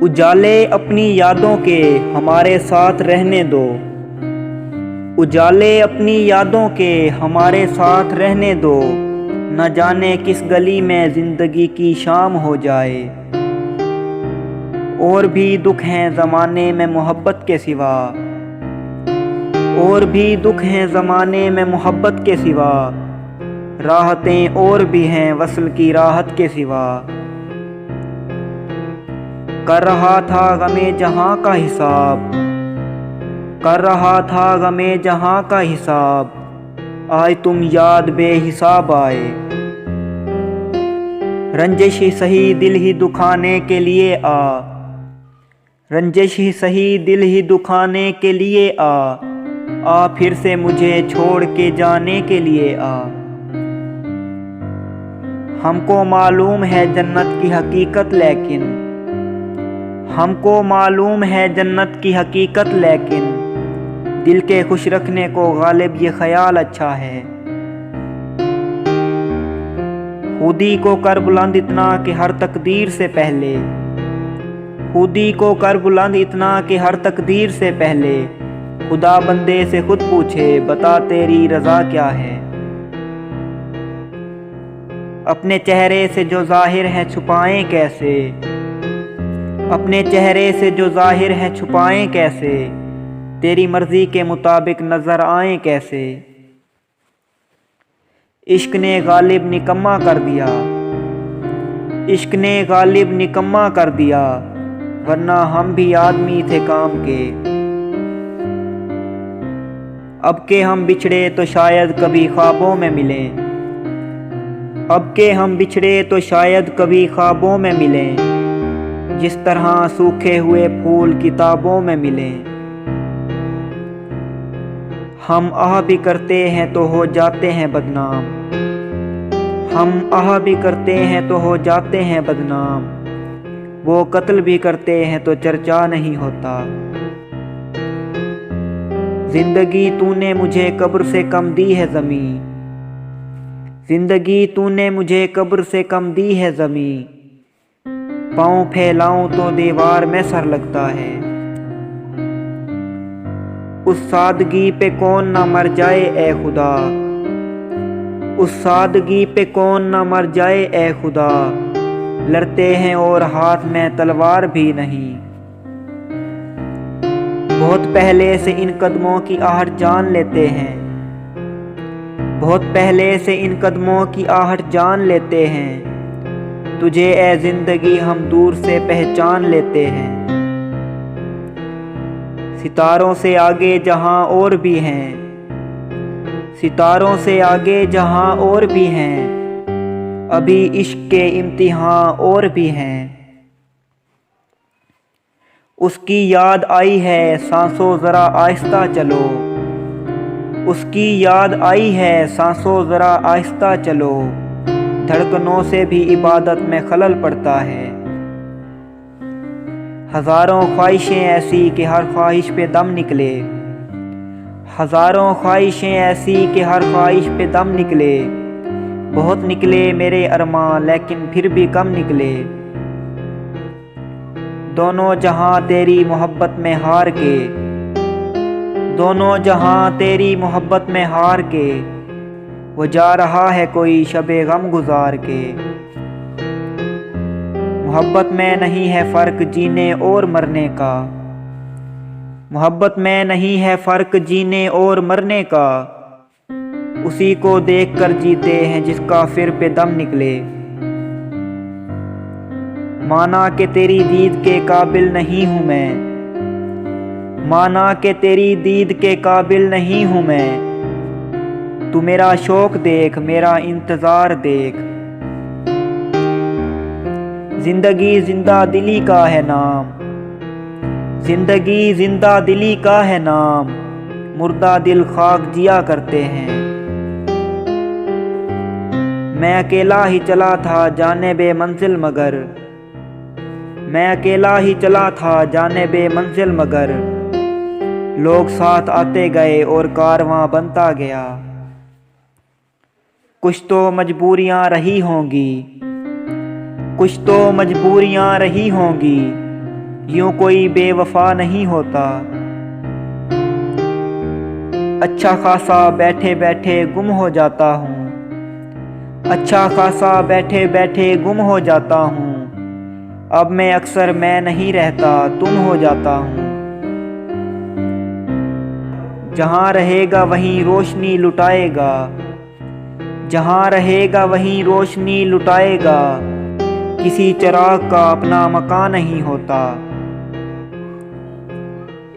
उजाले अपनी यादों के हमारे साथ रहने दो। उजाले अपनी यादों के हमारे साथ रहने दो। न जाने किस गली में जिंदगी की शाम हो जाए। और भी दुख हैं ज़माने में मोहब्बत के सिवा। और भी दुख हैं ज़माने में मोहब्बत के सिवा। राहतें और भी हैं वस्ल की राहत के सिवा। कर रहा था गमे जहां का हिसाब। कर रहा था गमे जहां का हिसाब। आज तुम याद बेहिसाब आए। रंजिश ही सही दिल ही दुखाने के लिए आ। रंजिश ही सही दिल ही दुखाने के लिए आ फिर से मुझे छोड़ के जाने के लिए आ। हमको मालूम है जन्नत की हकीकत लेकिन हमको मालूम है जन्नत की हकीकत लेकिन दिल के खुश रखने को गालिब ये ख्याल अच्छा है। खुदी को कर बुलंद इतना कि हर तकदीर से पहले। खुदी को कर बुलंद इतना कि हर तकदीर से पहले खुदा बंदे से खुद पूछे बता तेरी रज़ा क्या है। अपने चेहरे से जो जाहिर है छुपाएं कैसे। अपने चेहरे से जो जाहिर है छुपाएं कैसे। तेरी मर्जी के मुताबिक नजर आएं कैसे। इश्क ने गालिब निकम्मा कर दिया। इश्क ने गालिब निकम्मा कर दिया वरना हम भी आदमी थे काम के। अब के हम बिछड़े तो शायद कभी ख्वाबों में मिलें। अब के हम बिछड़े तो शायद कभी ख्वाबों में मिलें। जिस तरह सूखे हुए फूल किताबों में मिलें। हम आह भी करते हैं तो हो जाते हैं बदनाम। हम आह भी करते हैं तो हो जाते हैं बदनाम। वो कत्ल भी करते हैं तो चर्चा नहीं होता। जिंदगी तूने मुझे कब्र से कम दी है ज़मीं। जिंदगी तूने मुझे कब्र से कम दी है ज़मीं। पाँव फैलाऊं तो दीवार में सर लगता है। उस सादगी पे कौन ना मर जाए ए खुदा। उस सादगी पे कौन ना मर जाए ए खुदा। लड़ते हैं और हाथ में तलवार भी नहीं। बहुत पहले से इन कदमों की आहट जान लेते हैं। बहुत पहले से इन कदमों की आहट जान लेते हैं। तुझे ए जिंदगी हम दूर से पहचान लेते हैं। सितारों से आगे जहां और भी हैं। सितारों से आगे जहां और भी हैं। अभी इश्क के इम्तिहान और भी हैं। उसकी याद आई है सांसों जरा आहिस्ता चलो। उसकी याद आई है सांसों जरा आहिस्ता चलो। धड़कनों से भी इबादत में खलल पड़ता है। हजारों ख्वाहिशें ऐसी कि हर ख्वाहिश पे दम निकले। हजारों ख्वाहिशें ऐसी कि हर ख्वाहिश पे दम निकले। बहुत निकले मेरे अरमान लेकिन फिर भी कम निकले। दोनों जहां तेरी मोहब्बत में हार के। दोनों जहां तेरी मोहब्बत में हार के वो जा रहा है कोई शबे गम गुजार के। मोहब्बत में नहीं है फ़र्क जीने और मरने का। मोहब्बत में नहीं है फ़र्क जीने और मरने का। उसी को देख कर जीते हैं जिसका फिर पे दम निकले। माना कि तेरी दीद के काबिल नहीं हूँ मैं। माना कि तेरी दीद के काबिल नहीं हूँ मैं। तू मेरा शौक देख मेरा इंतज़ार देख। जिंदगी जिंदा दिली का है नाम। जिंदगी जिंदा दिली का है नाम। मुर्दा दिल खाक जिया करते हैं। मैं अकेला ही चला था जाने बे मंजिल मगर। मैं अकेला ही चला था जाने बे मंजिल मगर। लोग साथ आते गए और कारवां बनता गया। कुछ तो मजबूरियां रही होंगी। कुछ तो मजबूरियां रही होंगी। यूं कोई बेवफा नहीं होता। अच्छा खासा बैठे बैठे गुम हो जाता हूँ, अच्छा खासा बैठे बैठे गुम हो जाता हूँ। अब मैं अक्सर मैं नहीं रहता, तुम हो जाता हूँ। जहाँ रहेगा वहीं रोशनी लुटाएगा, जहाँ रहेगा वहीं रोशनी लुटाएगा। किसी चिराग का अपना मकान नहीं होता।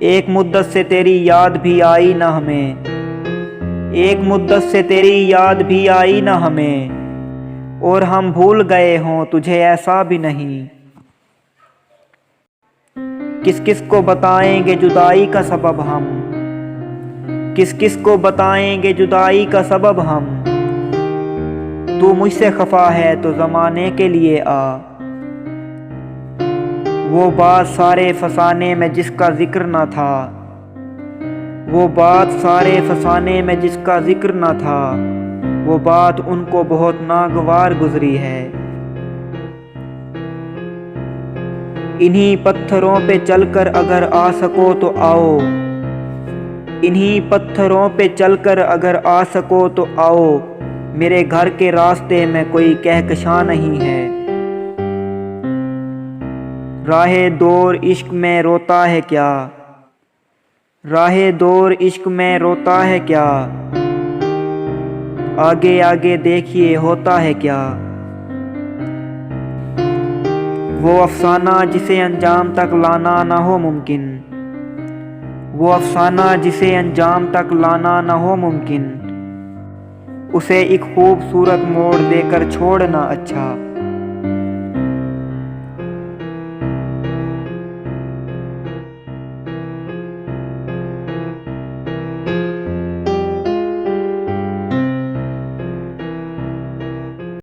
एक मुद्दत से तेरी याद भी आई न हमें, एक मुद्दत से तेरी याद भी आई न हमें। और हम भूल गए हों तुझे ऐसा भी नहीं। किस किस को बताएंगे जुदाई का सबब हम, किस किस को बताएंगे जुदाई का सबब हम। तू मुझसे खफा है तो ज़माने के लिए आ, वो बात सारे फसाने में जिसका जिक्र न था, वो बात सारे फसाने में जिसका जिक्र न था। वो बात उनको बहुत नागवार गुजरी है। इन्हीं पत्थरों पे चलकर अगर आ सको तो आओ, इन्हीं पत्थरों पे चलकर अगर आ सको तो आओ। मेरे घर के रास्ते में कोई कहकशां नहीं है। राहे दूर इश्क में रोता है क्या, राहे दूर इश्क में रोता है क्या। आगे आगे देखिए होता है क्या। वो अफसाना जिसे अंजाम तक लाना ना हो मुमकिन, वो अफसाना जिसे अंजाम तक लाना ना हो मुमकिन। उसे एक खूबसूरत मोड़ देकर छोड़ना अच्छा।